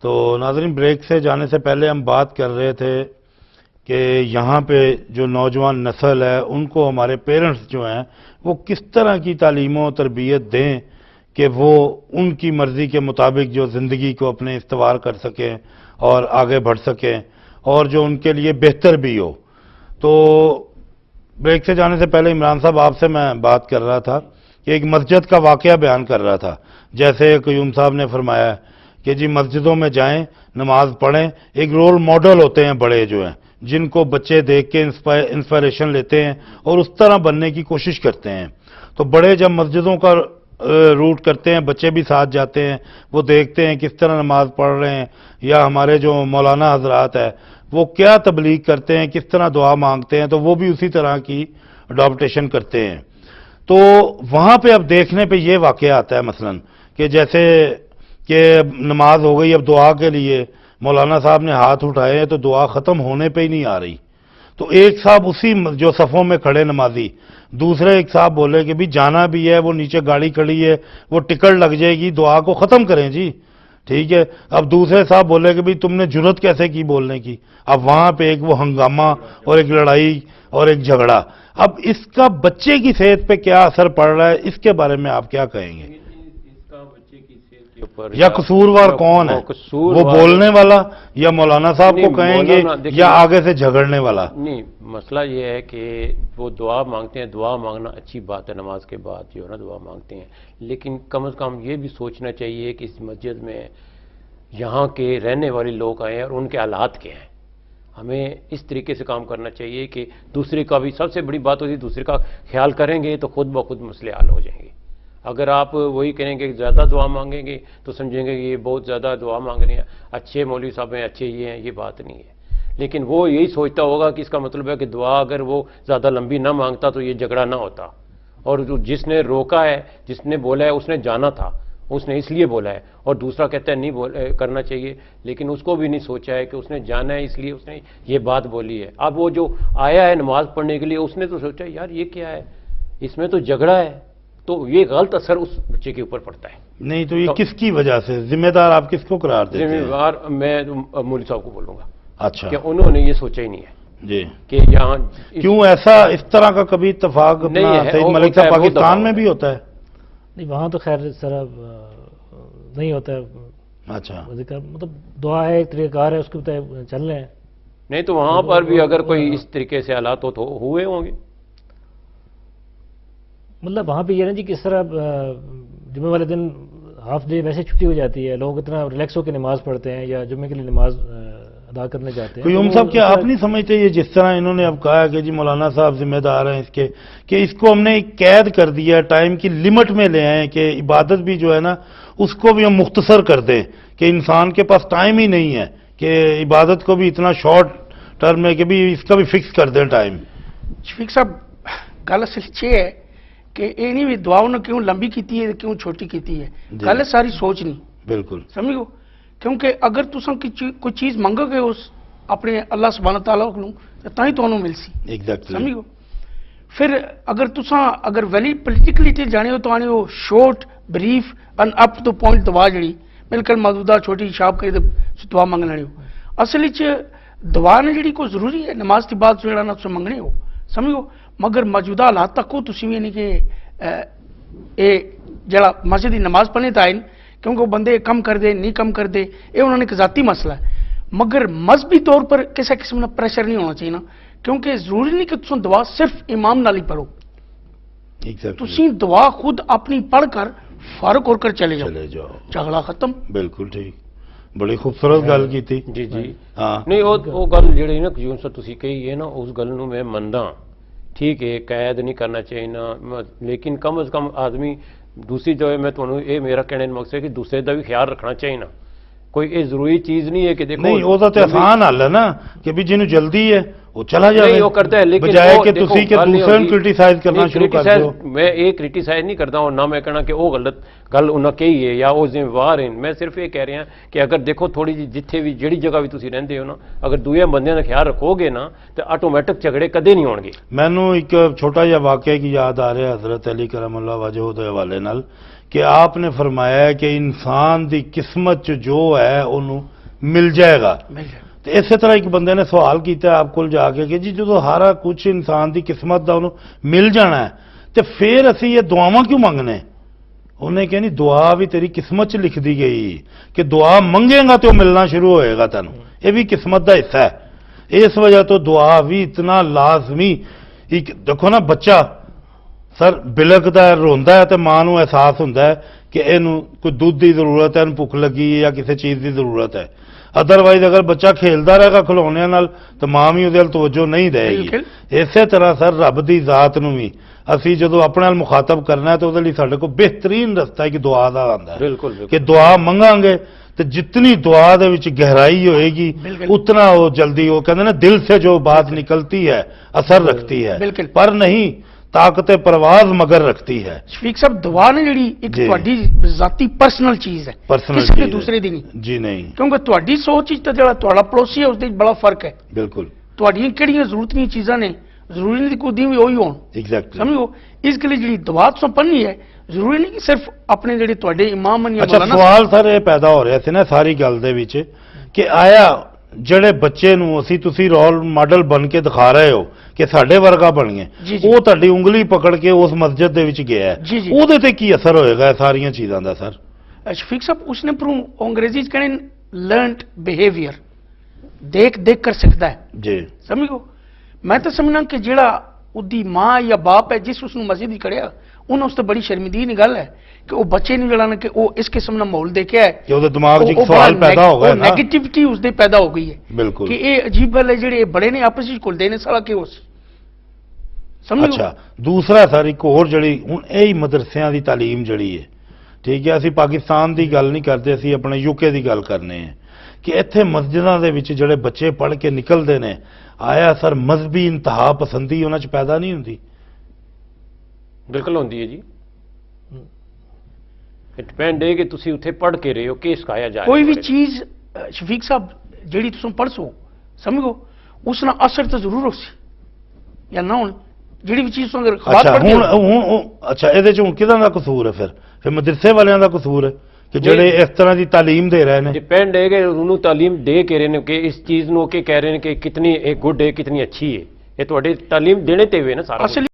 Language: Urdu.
تو ناظرین، بریک سے جانے سے پہلے ہم بات کر رہے تھے کہ یہاں پہ جو نوجوان نسل ہے ان کو ہمارے پیرنٹس جو ہیں وہ کس طرح کی تعلیم و تربیت دیں کہ وہ ان کی مرضی کے مطابق جو زندگی کو اپنے استوار کر سکیں اور آگے بڑھ سکیں اور جو ان کے لیے بہتر بھی ہو۔ تو بریک سے جانے سے پہلے عمران صاحب آپ سے میں بات کر رہا تھا کہ ایک مسجد کا واقعہ بیان کر رہا تھا، جیسے قیوم صاحب نے فرمایا ہے کہ جی مسجدوں میں جائیں، نماز پڑھیں، ایک رول ماڈل ہوتے ہیں بڑے جو ہیں جن کو بچے دیکھ کے انسپائریشن لیتے ہیں اور اس طرح بننے کی کوشش کرتے ہیں۔ تو بڑے جب مسجدوں کا روٹ کرتے ہیں، بچے بھی ساتھ جاتے ہیں، وہ دیکھتے ہیں کس طرح نماز پڑھ رہے ہیں، یا ہمارے جو مولانا حضرات ہیں وہ کیا تبلیغ کرتے ہیں، کس طرح دعا مانگتے ہیں، تو وہ بھی اسی طرح کی اڈاپٹیشن کرتے ہیں۔ تو وہاں پہ اب دیکھنے پہ یہ واقعہ آتا ہے مثلا کہ جیسے کہ نماز ہو گئی، اب دعا کے لیے مولانا صاحب نے ہاتھ اٹھائے ہیں تو دعا ختم ہونے پہ ہی نہیں آ رہی، تو ایک صاحب اسی جو صفوں میں کھڑے نمازی، دوسرے ایک صاحب بولے کہ بھی جانا بھی ہے، وہ نیچے گاڑی کھڑی ہے، وہ ٹکٹ لگ جائے گی، دعا کو ختم کریں جی، ٹھیک ہے۔ اب دوسرے صاحب بولے کہ بھی تم نے جرت کیسے کی بولنے کی؟ اب وہاں پہ ایک وہ ہنگامہ اور ایک لڑائی اور ایک جھگڑا۔ اب اس کا بچے کی صحت پہ کیا اثر پڑ رہا ہے، اس کے بارے میں آپ کیا کہیں گے؟ یا قصوروار کون ہے، وہ بولنے والا یا مولانا صاحب کو کہیں گے یا آگے سے جھگڑنے والا؟ نہیں، مسئلہ یہ ہے کہ وہ دعا مانگتے ہیں، دعا مانگنا اچھی بات ہے، نماز کے بعد جو ہے نا دعا مانگتے ہیں، لیکن کم از کم یہ بھی سوچنا چاہیے کہ اس مسجد میں یہاں کے رہنے والے لوگ آئے ہیں اور ان کے حالات کیا ہیں۔ ہمیں اس طریقے سے کام کرنا چاہیے کہ دوسرے کا بھی، سب سے بڑی بات ہوتی ہے دوسرے کا خیال کریں گے تو خود بخود مسئلے حل ہو جائیں گے۔ اگر آپ وہی کہیں گے کہ زیادہ دعا مانگیں گے تو سمجھیں گے کہ یہ بہت زیادہ دعا مانگ رہے ہیں، اچھے مولوی صاحب ہیں، اچھے یہ ہیں، یہ بات نہیں ہے۔ لیکن وہ یہی سوچتا ہوگا کہ اس کا مطلب ہے کہ دعا اگر وہ زیادہ لمبی نہ مانگتا تو یہ جھگڑا نہ ہوتا، اور جس نے روکا ہے، جس نے بولا ہے، اس نے جانا تھا، اس نے اس لیے بولا ہے، اور دوسرا کہتا ہے نہیں کرنا چاہیے، لیکن اس کو بھی نہیں سوچا ہے کہ اس نے جانا ہے اس لیے اس نے یہ بات بولی ہے۔ اب وہ جو آیا ہے نماز پڑھنے کے لیے، اس نے تو سوچا یار یہ کیا ہے، اس میں تو جھگڑا ہے، تو یہ غلط اثر اس بچے کے اوپر پڑتا ہے۔ نہیں تو یہ کس کی وجہ سے ذمہ دار آپ کس کو قرار دیتے ہیں؟ ذمہ دار میں مولوی صاحب کو بولوں گا۔ اچھا، کہ انہوں نے یہ سوچا ہی نہیں ہے جی کہ یہاں کیوں ایسا اس طرح کا کبھی اتفاق سعید ملک صاحب پاکستان میں بھی ہوتا ہے؟ نہیں، وہاں تو خیر اس طرح نہیں ہوتا ہے۔ اچھا، مطلب دعا ہے، ایک طریقہ کار ہے، اس کے بتائے چل رہے ہیں۔ نہیں تو وہاں پر بھی اگر کوئی اس طریقے سے حالات ہو تو ہوئے ہوں گے۔ مطلب وہاں پہ یہ نا جی کس طرح جمعے والے دن ہاف ڈے ویسے چھٹی ہو جاتی ہے، لوگ اتنا ریلیکس ہو کے نماز پڑھتے ہیں یا جمعے کے لیے نماز ادا کرنے جاتے ہیں۔ قیوم صاحب کیا آپ نہیں سمجھتے یہ جس طرح انہوں نے اب کہا کہ جی مولانا صاحب ذمہ دار ہیں اس کے، کہ اس کو ہم نے ایک قید کر دیا، ٹائم کی لمٹ میں لے آئیں کہ عبادت بھی جو ہے نا اس کو بھی ہم مختصر کر دیں کہ انسان کے پاس ٹائم ہی نہیں ہے کہ عبادت کو بھی اتنا شارٹ ٹرم میں کہ بھی اس کا بھی فکس کر دیں ٹائم۔ شفیق صاحب گل اصل یہ ہے کہ یہ نہیں بھی دعاؤں نے کیوں لمبی کیتی ہے کیوں چھوٹی کیتی ہے، گل ساری سوچ نہیں، بالکل سمجھو، کیونکہ اگر تساں کوئی چیز منگو گے اس اپنے اللہ سبحانہ تعالیٰ کو تو ہی تمہیں مل سی، سمجھو۔ پھر اگر تساں اگر ویلی پولیٹیکلی جانے ہو تو آنے ہو short brief and up to point دعا جڑی بالکل محدودہ چھوٹی شاپ کری دعا منگ لینی ہو، اصل دعا نے جڑی کو ضروری ہے نماز کے بعد جڑا نا تساں منگنے ہو، سمجھو، مگر موجودہ حالات تک کو تسی بھی نہیں کہ اے جڑا مسجد کی نماز پڑھنے تا آئین کیونکہ وہ بندے کم کر دے نہیں کم کر دے، یہ انہوں نے ایک ذاتی مسئلہ ہے، مگر مذہبی طور پر کسی قسم کا پریشر نہیں ہونا چاہیے نا، کیونکہ ضروری نہیں کہ تساں دعا صرف امام نال ہی پڑھو، تسی دعا خود اپنی پڑھ کر فارغ ہو کر چلے جاؤ، جھگڑا ختم۔ بالکل ٹھیک، بڑی خوبصورت گل کی تھی جی جی ہاں۔ نہیں وہ گل جڑی نا قیوم صاحب تسی کہی ہے نا اس گل نو میں مندا، ٹھیک ہے قید نہیں کرنا چاہیے نا، لیکن کم از کم آدمی دوسری جو ہے میں تمہیں یہ میرا کہنے کا مقصد ہے کہ دوسرے کا بھی خیال رکھنا چاہیے نا، کوئی یہ ضروری چیز نہیں ہے کہ دیکھو نہیں وہ تو آسان حل ہے نا کہ بھی جنہوں جلدی ہے وہ چلا جائے، وہ کرتا ہے، لیکن بجائے کہ تسی کہ دوسرے کو کرٹیسائز کرنا شروع کر دو۔ میں ایک کرٹیسائز نہیں کرتا ہوں، نہ میں کہنا کہ وہ غلط گل انہاں کہی ہے یا وہ ذمہ وار ہیں، میں صرف یہ کہہ رہا ہوں کہ اگر دیکھو تھوڑی جی جتھے بھی جڑی جگہ بھی تسی رہندے ہو نا، اگر دوسرے بندیاں دا خیال رکھو گے نا تو آٹومیٹک جھگڑے کدے نہیں ہون گے۔ مینوں ایک چھوٹا جہا واقعہ کی یاد آ رہا ہے حضرت علی کرم اللہ وجہہ دے حوالے نال کہ آپ نے فرمایا ہے کہ انسان دی قسمت جو ہے انہوں ਮਿਲ ਜਾਏਗਾ। ਮਿਲ ਜਾਏ। ਤੇ ਇਸੇ ਤਰ੍ਹਾਂ ਇੱਕ ਬੰਦੇ ਨੇ ਸਵਾਲ ਕੀਤਾ ਆਪ ਕੋਲ ਜਾ ਕੇ ਕਿ ਜੀ ਜਦੋਂ ਸਾਰਾ ਕੁਝ ਇਨਸਾਨ ਦੀ ਕਿਸਮਤ ਦਾ ਉਹਨੂੰ ਮਿਲ ਜਾਣਾ ਹੈ ਤੇ ਫਿਰ ਅਸੀਂ ਇਹ ਦੁਆਵਾਂ ਕਿਉਂ ਮੰਗਨੇ? ਉਹਨੇ ਕਿਹਾ ਨਹੀਂ, ਦੁਆ ਵੀ ਤੇਰੀ ਕਿਸਮਤ 'ਚ ਲਿਖਦੀ ਗਈ ਕਿ ਦੁਆ ਮੰਗੇਗਾ ਤੇ ਉਹ ਮਿਲਣਾ ਸ਼ੁਰੂ ਹੋਏਗਾ ਤੈਨੂੰ, ਇਹ ਵੀ ਕਿਸਮਤ ਦਾ ਹਿੱਸਾ ਹੈ। ਇਸ ਵਜ੍ਹਾ ਤੋਂ ਦੁਆ ਵੀ ਇਤਨਾ ਲਾਜ਼ਮੀ। ਇੱਕ ਦੇਖੋ ਨਾ, ਬੱਚਾ ਸਰ ਬਿਲਕਦਾ ਹੈ, ਰੋਂਦਾ ਹੈ ਤੇ ਮਾਂ ਨੂੰ ਅਹਿਸਾਸ ਹੁੰਦਾ ਹੈ ਕਿ ਇਹਨੂੰ ਕੋਈ ਦੁੱਧ ਦੀ ਜ਼ਰੂਰਤ ਹੈ, ਇਹਨੂੰ ਭੁੱਖ ਲੱਗੀ ਹੈ ਜਾਂ ਕਿਸੇ ਚੀਜ਼ ਦੀ ਜ਼ਰੂਰਤ ਹੈ। ਅਦਰਵਾਈਜ਼ ਅਗਰ ਬੱਚਾ ਖੇਲਦਾ ਰਹੇਗਾ ਖਿਡੌਣਿਆਂ ਨਾਲ ਤਾਂ ਮਾਂ ਵੀ ਉਹਦੇ ਵੱਲ ਤਵੱਜੋ ਨਹੀਂ ਦੇਗੀ। ਇਸੇ ਤਰ੍ਹਾਂ ਸਰ ਰੱਬ ਦੀ ਜ਼ਾਤ ਨੂੰ ਵੀ ਅਸੀਂ ਜਦੋਂ ਆਪਣੇ ਨਾਲ ਮੁਖਾਤਬ ਕਰਨਾ ਹੈ ਤਾਂ ਉਹਦੇ ਲਈ ਸਾਡੇ ਕੋਲ ਬਿਹਤਰੀਨ ਰਸਤਾ ਹੈ ਕਿ ਦੁਆ ਦਾ ਆਉਂਦਾ ਹੈ। ਬਿਲਕੁਲ ਕਿ ਦੁਆ ਮੰਗਾਂਗੇ ਤੇ ਜਿਤਨੀ ਦੁਆ ਦੇ ਵਿੱਚ ਗਹਿਰਾਈ ਹੋਏਗੀ ਉਤਨਾ ਉਹ ਜਲਦੀ, ਉਹ ਕਹਿੰਦੇ ਨਾ ਦਿਲ ਸੇ ਜੋ ਬਾਤ ਨਿਕਲਤੀ ਹੈ ਅਸਰ ਰੱਖਤੀ ਹੈ, ਪਰ ਨਹੀਂ ਤਾਕਤ ਪਰਵਾਜ਼ ਮਗਰ ਰੱਖਤੀ ਹੈ। ਸ਼ਫੀਕ ਸਾਹਿਬ, ਦੁਆ ਨੇ ਜਿਹੜੀ ਇੱਕ ਤੁਹਾਡੀ ਜ਼ਾਤੀ ਪਰਸਨਲ ਚੀਜ਼ ਹੈ, ਕਿਸੇ ਦੇ ਦੂਸਰੇ ਦੀ ਨਹੀਂ ਜੀ। ਨਹੀਂ, ਕਿਉਂਕਿ ਤੁਹਾਡੀ ਸੋਚ ਵਿੱਚ ਤਾਂ ਜਿਹੜਾ ਤੁਹਾਡਾ ਪੜੋਸੀ ਹੈ ਉਸ ਦੇ ਬੜਾ ਫਰਕ ਹੈ। ਬਿਲਕੁਲ, ਤੁਹਾਡੀਆਂ ਕਿਹੜੀਆਂ ਜ਼ਰੂਰਤ ਦੀਆਂ ਚੀਜ਼ਾਂ ਨੇ, ਜ਼ਰੂਰੀ ਨਹੀਂ ਕਿ ਉਹਦੀ ਵੀ ਉਹੀ ਹੋਣ। ਐਗਜ਼ੈਕਟਲੀ, ਸਮਝੋ। ਇਸ ਲਈ ਜਿਹੜੀ ਦੁਆ ਤੋਂ ਪੜ੍ਹਨੀ ਹੈ ਜ਼ਰੂਰੀ ਨਹੀਂ ਕਿ ਸਿਰਫ ਆਪਣੇ ਜਿਹੜੇ ਤੁਹਾਡੇ ਇਮਾਮ ਜਾਂ ਮੌਲਾਨਾ। ਸਵਾਲ ਸਰ ਇਹ ਪੈਦਾ ਹੋ ਰਿਹਾ ਸੀ ਨਾ ਸਾਰੀ ਗੱਲ ਦੇ ਵਿੱਚ ਕਿ ਆਇਆ ਜਿਹੜੇ ਬੱਚੇ ਨੂੰ ਤੁਸੀਂ ਰੋਲ ਮਾਡਲ ਬਣ ਕੇ ਦਿਖਾ ਰਹੇ ਹੋ ਕਿ ਸਾਡੇ ਵਰਗਾ ਬਣੀਏ, ਉਹ ਤੁਹਾਡੀ ਉਂਗਲੀ ਪਕੜ ਕੇ ਉਸ ਮਸਜਿਦ ਦੇ ਵਿੱਚ ਗਿਆ ਹੈ, ਉਹਦੇ ਤੇ ਕੀ ਅਸਰ ਹੋਏਗਾ ਇਹ ਸਾਰੀਆਂ ਚੀਜ਼ਾਂ ਦਾ? ਸਰ ਸ਼ਫੀਕ ਸਾਹਿਬ, ਉਸਨੇ ਅੰਗਰੇਜ਼ੀ ਚ ਕਹਿੰਦੇ ਲਰਨਡ ਬਿਹੇਵੀਅਰ, ਦੇਖ ਕਰ ਸਿੱਖਦਾ ਹੈ ਜੀ। ਸਮਝੋ, ਮੈਂ ਤਾਂ ਸਮਝਣਾ ਕਿ ਜਿਹੜਾ ਉਹਦੀ ਮਾਂ ਜਾਂ ਬਾਪ ਹੈ ਜਿਸ ਉਸ ਨੂੰ ਮਸਜਿਦ ਹੀ ਖੜਿਆ, ਉਹਨਾਂ ਉਸ ਤੋਂ ਬੜੀ ਸ਼ਰਮਿੰਦੀ ਦੀ ਗੱਲ ਹੈ ਕਿ ਉਹ ਬੱਚੇ ਨੂੰ ਜਿਹੜਾ ਨਾ ਕਿ ਉਹ ਇਸ ਕਿਸਮ ਦਾ ਮਾਹੌਲ ਦੇਖਿਆ ਹੈ ਕਿ ਉਹਦੇ ਦਿਮਾਗ 'ਚ ਇੱਕ ਸਵਾਲ ਪੈਦਾ ਹੋ ਗਿਆ ਨਾ, ਨੈਗੇਟਿਵਿਟੀ ਉਸਦੇ ਪੈਦਾ ਹੋ ਗਈ ਹੈ। ਬਿਲਕੁਲ, ਕਿ ਇਹ ਅਜੀਬ ਗੱਲ ਹੈ ਜਿਹੜੇ ਬੜੇ ਨੇ ਆਪਸ ਵਿੱਚ ਘੁਲਦੇ ਨੇ, ਸਾਲਾ ਕਿਉਂ ਸਮਝੋ। ਅੱਛਾ, ਦੂਸਰਾ ਸਰ ਇੱਕ ਹੋਰ ਜਿਹੜੀ ਹੁਣ ਇਹ ਹੀ ਮਦਰਸਿਆਂ ਦੀ ਤਾਲੀਮ ਜਿਹੜੀ ਹੈ, ਠੀਕ ਹੈ, ਅਸੀਂ ਪਾਕਿਸਤਾਨ ਦੀ ਗੱਲ ਨਹੀਂ ਕਰਦੇ, ਅਸੀਂ ਆਪਣੇ ਯੂਕੇ ਦੀ ਗੱਲ ਕਰਨੇ ਆ ਕਿ ਇੱਥੇ ਮਸਜਿਦਾਂ ਦੇ ਵਿੱਚ ਜਿਹੜੇ ਬੱਚੇ ਪੜ੍ਹ ਕੇ ਨਿਕਲਦੇ ਨੇ, ਆਇਆ ਸਰ ਮਜ਼ਹਬੀ ਇੰਤਹਾ ਪਸੰਦੀ ਉਹਨਾਂ 'ਚ ਪੈਦਾ ਨਹੀਂ ਹੁੰਦੀ? ਬਿਲਕੁਲ ਹੁੰਦੀ ਹੈ ਜੀ। ਡਿਪੈਂਡ ਹੈ ਕਿ ਤੁਸੀਂ ਉੱਥੇ ਪੜ੍ਹ ਕੇ ਰਹੇ ਹੋ ਕਿ ਸਿਖਾਇਆ ਜਾਏ। ਕੋਈ ਵੀ ਚੀਜ਼ ਸ਼ਫੀਕ ਸਾਹਿਬ ਜਿਹੜੀ ਤੁਸੀਂ ਪੜ੍ਹੋ, ਸਮਝੋ ਉਸ ਨਾਲ ਅਸਰ ਤਾਂ ਜ਼ਰੂਰ ਹੋਸੀ ਜਾਂ ਨਾ ਹੁਣ ਜਿਹੜੀ ਵੀ ਚੀਜ਼ ਤੁਹਾਨੂੰ ਖਿਲਾਫ ਪੜ੍ਹਦੇ ਹੋ। ਅੱਛਾ, ਇਹਦੇ 'ਚ ਹੁਣ ਕਿਹਦਾ ਦਾ ਕਸੂਰ ਹੈ? ਫਿਰ ਮਦਰਸੇ ਵਾਲਿਆਂ ਦਾ ਕਸੂਰ ਹੈ ਕਿ ਜਿਹੜੇ ਇਸ ਤਰ੍ਹਾਂ ਦੀ ਤਾਲੀਮ ਦੇ ਰਹੇ ਨੇ? ਡਿਪੈਂਡ ਹੈ ਕਿ ਉਹਨੂੰ ਤਾਲੀਮ ਦੇ ਕੇ ਰਹੇ ਨੇ ਕਿ ਇਸ ਚੀਜ਼ ਨੂੰ ਕਿ ਕਹਿ ਰਹੇ ਨੇ ਕਿ ਕਿਤਨੀ ਇਹ ਗੁੱਡ ਹੈ, ਕਿਤਨੀ ਅੱਛੀ ਹੈ। ਇਹ ਤੁਹਾਡੇ ਤਾਲੀਮ ਦੇਣੇ ਤੇ ਹੋਏ ਨਾ ਸਾਰਾ।